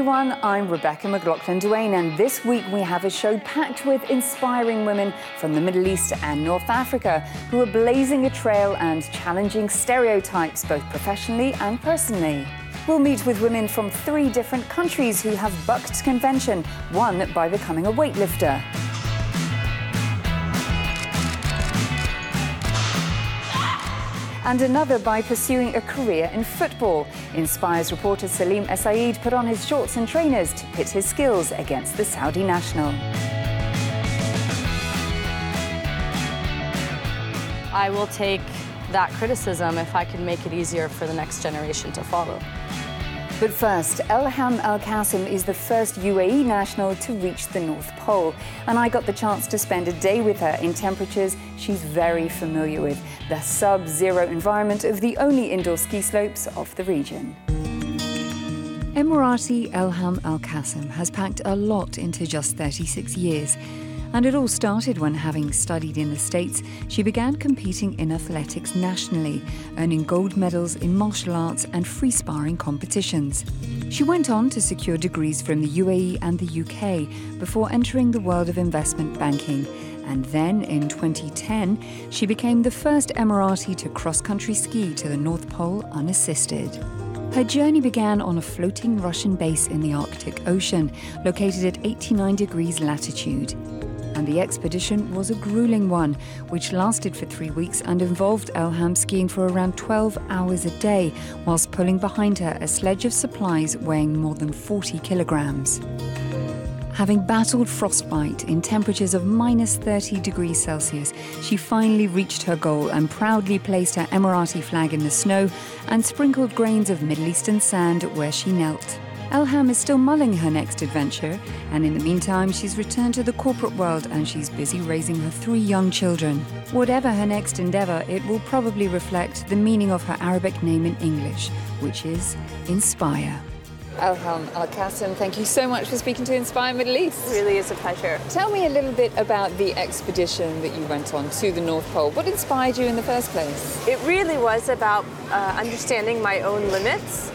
everyone, I'm Rebecca McLaughlin-Duane, and this week we have a show packed with inspiring women from the Middle East and North Africa who are blazing a trail and challenging stereotypes both professionally and personally. We'll meet with women from 3 different countries who have bucked convention, one by becoming a weightlifter. And another by pursuing a career in football. Inspires reporter Salim Essaid put on his shorts and trainers to pit his skills against the Saudi national. I will take that criticism if I can make it easier for the next generation to follow. But first, Lhomme Qassam is the first UAE national to reach the North Pole. And I got the chance to spend a day with her in temperatures she's very familiar with, the sub-zero environment of the only indoor ski slopes of the region. Emirati Lhomme Qassam has packed a lot into just 36 years. And it all started when, having studied in the States, she began competing in athletics nationally, earning gold medals in martial arts and free sparring competitions. She went on to secure degrees from the UAE and the UK before entering the world of investment banking. And then, in 2010, she became the first Emirati to cross-country ski to the North Pole unassisted. Her journey began on a floating Russian base in the Arctic Ocean, located at 89 degrees latitude. And the expedition was a grueling one, which lasted for 3 weeks and involved Lhomme skiing for around 12 hours a day, whilst pulling behind her a sledge of supplies weighing more than 40 kilograms. Having battled frostbite in temperatures of minus 30 degrees Celsius, she finally reached her goal and proudly placed her Emirati flag in the snow and sprinkled grains of Middle Eastern sand where she knelt. Lhomme is still mulling her next adventure, and in the meantime she's returned to the corporate world and she's busy raising her 3 young children. Whatever her next endeavour, it will probably reflect the meaning of her Arabic name in English, which is Inspire. Lhomme Qassam, thank you so much for speaking to Inspire Middle East. It really is a pleasure. Tell me a little bit about the expedition that you went on to the North Pole. What inspired you in the first place? It really was about understanding my own limits,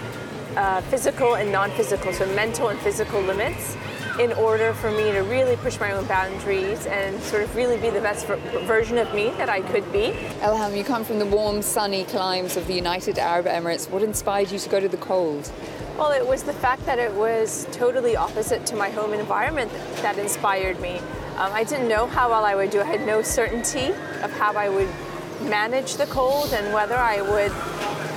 physical and non-physical, so mental and physical limits, in order for me to really push my own boundaries and sort of really be the best version of me that I could be. Lhomme, you come from the warm, sunny climes of the United Arab Emirates. What inspired you to go to the cold? Well, it was the fact that it was totally opposite to my home environment that inspired me. I didn't know how well I would do. I had no certainty of how I would manage the cold and whether I would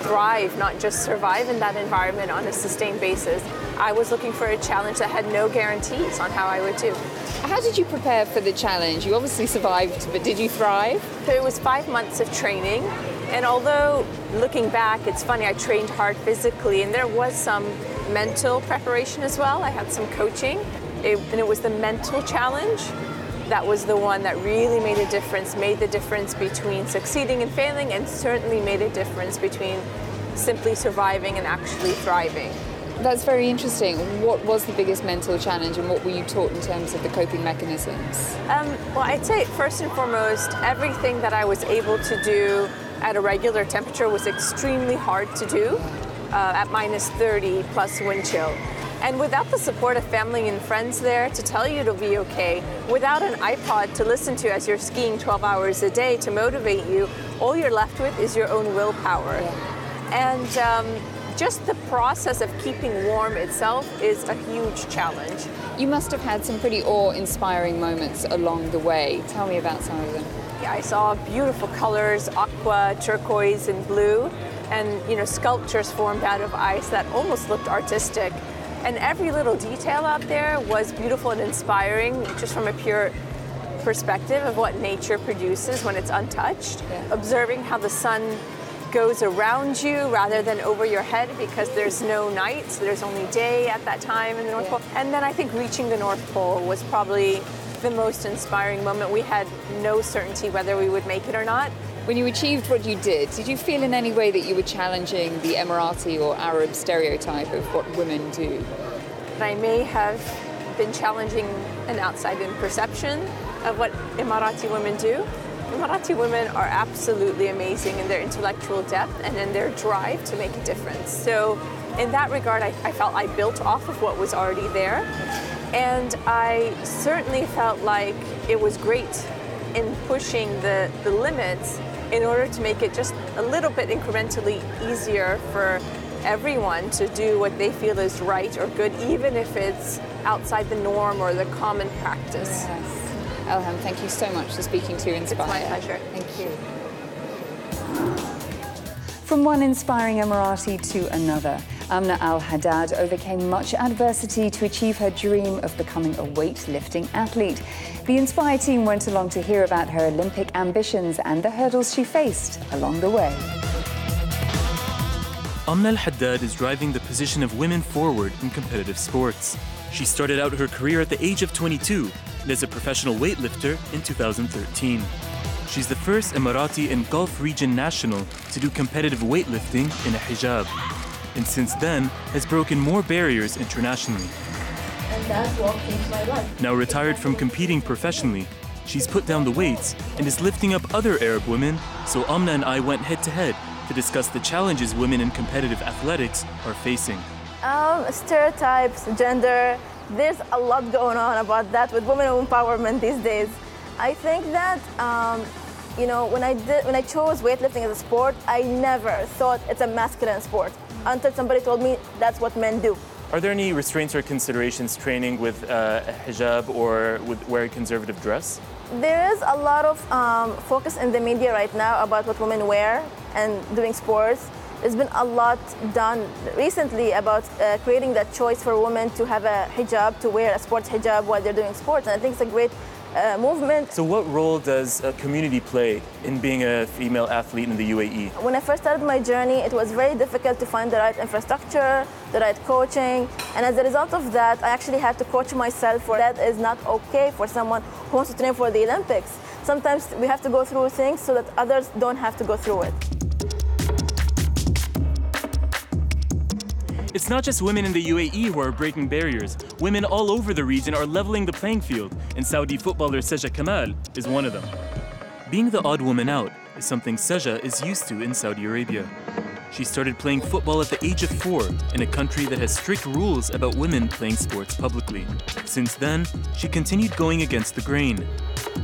thrive, not just survive in that environment on a sustained basis. I was looking for a challenge that had no guarantees on how I would do. How did you prepare for the challenge? You obviously survived, but did you thrive? So it was 5 months of training, and although looking back, it's funny, I trained hard physically, and there was some mental preparation as well. I had some coaching, and it was the mental challenge that was the one that really made a difference, made the difference between succeeding and failing, and certainly made a difference between simply surviving and actually thriving. That's very interesting. What was the biggest mental challenge, and what were you taught in terms of the coping mechanisms? Well, I'd say first and foremost, everything that I was able to do at a regular temperature was extremely hard to do at minus 30 plus wind chill. And without the support of family and friends there to tell you to be okay, without an iPod to listen to as you're skiing 12 hours a day to motivate you, all you're left with is your own willpower. Yeah. And just the process of keeping warm itself is a huge challenge. You must have had some pretty awe-inspiring moments along the way. Tell me about some of them. Yeah, I saw beautiful colors, aqua, turquoise, and blue, and sculptures formed out of ice that almost looked artistic. And every little detail out there was beautiful and inspiring, just from a pure perspective of what nature produces when it's untouched. Yeah. Observing how the sun goes around you rather than over your head, because there's no night, so there's only day at that time in the North Pole. And then I think reaching the North Pole was probably the most inspiring moment. We had no certainty whether we would make it or not. When you achieved what you did you feel in any way that you were challenging the Emirati or Arab stereotype of what women do? I may have been challenging an outside-in perception of what Emirati women do. Emirati women are absolutely amazing in their intellectual depth and in their drive to make a difference. So in that regard, I felt I built off of what was already there. And I certainly felt like it was great in pushing the limits in order to make it just a little bit incrementally easier for everyone to do what they feel is right or good, even if it's outside the norm or the common practice. Yes. Lhomme, thank you so much for speaking to Inspire. It's my pleasure. Thank you. From one inspiring Emirati to another, Amna Al-Haddad overcame much adversity to achieve her dream of becoming a weightlifting athlete. The Inspire team went along to hear about her Olympic ambitions and the hurdles she faced along the way. Amna Al-Haddad is driving the position of women forward in competitive sports. She started out her career at the age of 22 and as a professional weightlifter in 2013. She's the first Emirati and Gulf region national to do competitive weightlifting in a hijab, and since then has broken more barriers internationally. And that what changed my life. Now retired from competing professionally, she's put down the weights and is lifting up other Arab women, so Amna and I went head-to-head to discuss the challenges women in competitive athletics are facing. Stereotypes, gender, there's a lot going on about that with women empowerment these days. I think that, when I chose weightlifting as a sport, I never thought it's a masculine sport until somebody told me that's what men do. Are there any restraints or considerations training with a hijab or with wearing conservative dress? There is a lot of focus in the media right now about what women wear and doing sports. There's been a lot done recently about creating that choice for women to have a hijab, to wear a sports hijab while they're doing sports, and I think it's a great movement. So what role does a community play in being a female athlete in the UAE? When I first started my journey, it was very difficult to find the right infrastructure, the right coaching, and as a result of that, I actually had to coach myself, for that is not okay for someone who wants to train for the Olympics. Sometimes we have to go through things so that others don't have to go through it. It's not just women in the UAE who are breaking barriers. Women all over the region are leveling the playing field, and Saudi footballer Saja Kamal is one of them. Being the odd woman out is something Saja is used to in Saudi Arabia. She started playing football at the age of 4 in a country that has strict rules about women playing sports publicly. Since then, she continued going against the grain,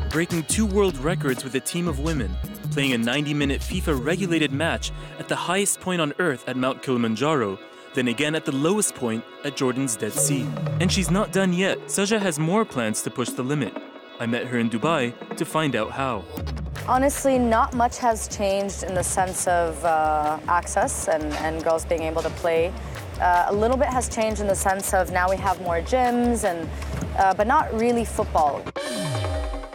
breaking 2 world records with a team of women, playing a 90-minute FIFA-regulated match at the highest point on Earth at Mount Kilimanjaro, then again at the lowest point at Jordan's Dead Sea. And she's not done yet. Saja has more plans to push the limit. I met her in Dubai to find out how. Honestly, not much has changed in the sense of access and girls being able to play. A little bit has changed in the sense of now we have more gyms, but not really football.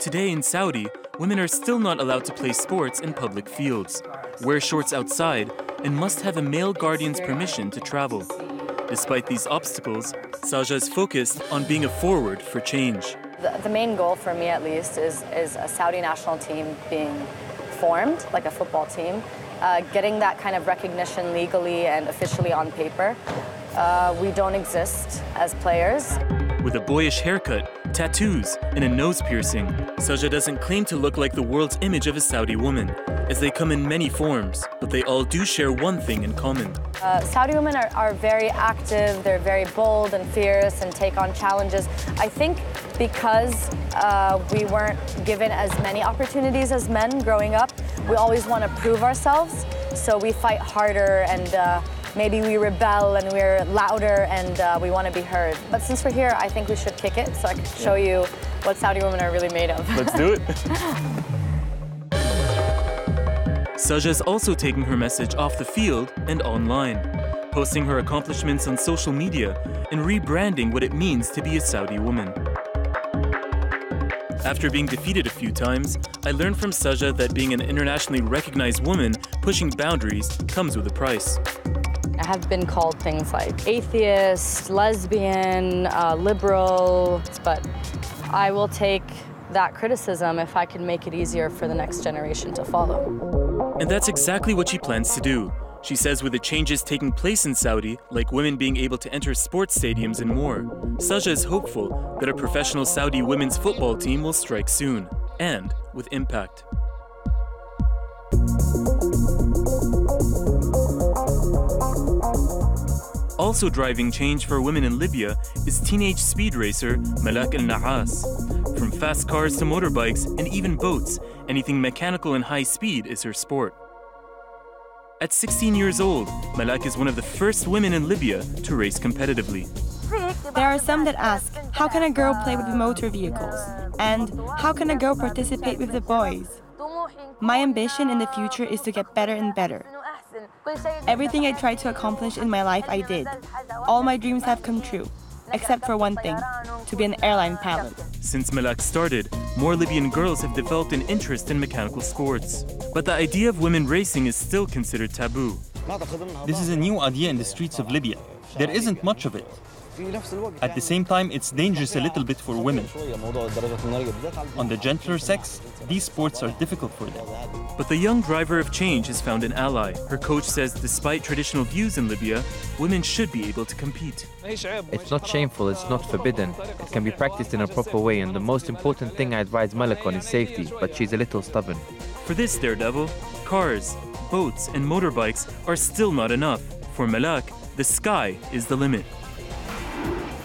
Today in Saudi, women are still not allowed to play sports in public fields, wear shorts outside, and must have a male guardian's permission to travel. Despite these obstacles, Saja is focused on being a forward for change. The main goal for me, at least, is a Saudi national team being formed, like a football team, getting that kind of recognition legally and officially on paper. We don't exist as players. With a boyish haircut, tattoos, and a nose piercing, Saja doesn't claim to look like the world's image of a Saudi woman, as they come in many forms, but they all do share one thing in common. Saudi women are very active, they're very bold and fierce and take on challenges. I think because we weren't given as many opportunities as men growing up, we always want to prove ourselves, so we fight harder and maybe we rebel and we're louder and we want to be heard. But since we're here, I think we should kick it so I can show you what Saudi women are really made of. Let's do it. Saja is also taking her message off the field and online, posting her accomplishments on social media and rebranding what it means to be a Saudi woman. After being defeated a few times, I learned from Saja that being an internationally recognized woman pushing boundaries comes with a price. I have been called things like atheist, lesbian, liberal, but I will take that criticism if I can make it easier for the next generation to follow. And that's exactly what she plans to do. She says with the changes taking place in Saudi, like women being able to enter sports stadiums and more, Saja is hopeful that a professional Saudi women's football team will strike soon, and with impact. Also driving change for women in Libya is teenage speed racer Malak al-Nahas. From fast cars to motorbikes and even boats, anything mechanical and high speed is her sport. At 16 years old, Malak is one of the first women in Libya to race competitively. There are some that ask, how can a girl play with motor vehicles? And how can a girl participate with the boys? My ambition in the future is to get better and better. Everything I tried to accomplish in my life, I did. All my dreams have come true, except for one thing, to be an airline pilot. Since Malak started, more Libyan girls have developed an interest in mechanical sports. But the idea of women racing is still considered taboo. This is a new idea in the streets of Libya. There isn't much of it. At the same time, it's dangerous a little bit for women. On the gentler sex, these sports are difficult for them. But the young driver of change has found an ally. Her coach says despite traditional views in Libya, women should be able to compete. It's not shameful, it's not forbidden. It can be practiced in a proper way, and the most important thing I advise Malak on is safety, but she's a little stubborn. For this daredevil, cars, boats, and motorbikes are still not enough. For Malak, the sky is the limit.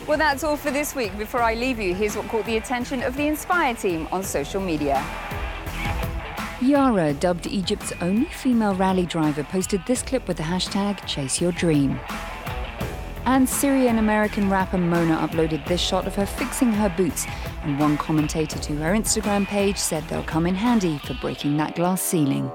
Well, that's all for this week. Before I leave you, here's what caught the attention of the Inspire team on social media. Yara, dubbed Egypt's only female rally driver, posted this clip with the hashtag #ChaseYourDream. And Syrian-American rapper Mona uploaded this shot of her fixing her boots, and one commentator to her Instagram page said they'll come in handy for breaking that glass ceiling.